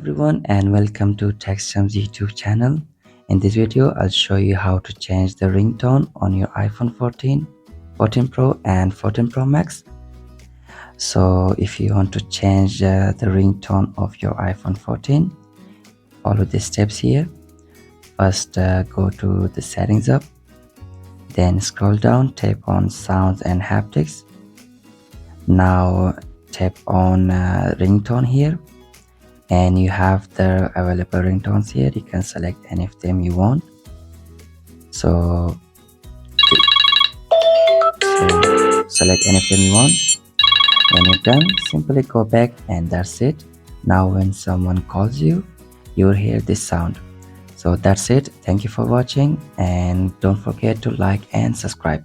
everyone and welcome to TechStream's YouTube channel. In this video, I'll show you how to change the ringtone on your iPhone 14, 14 Pro and 14 Pro Max. So if you want to change the ringtone of your iPhone 14, follow the steps here. First, go to the settings app, then scroll down, tap on sounds and haptics. Now tap on ringtone here, and you have the available ringtones here. You can select any of them you want. So select any of them you want. When you're done, simply go back and that's it. Now when someone calls you, you'll hear this sound. So that's it. Thank you for watching and don't forget to like and subscribe.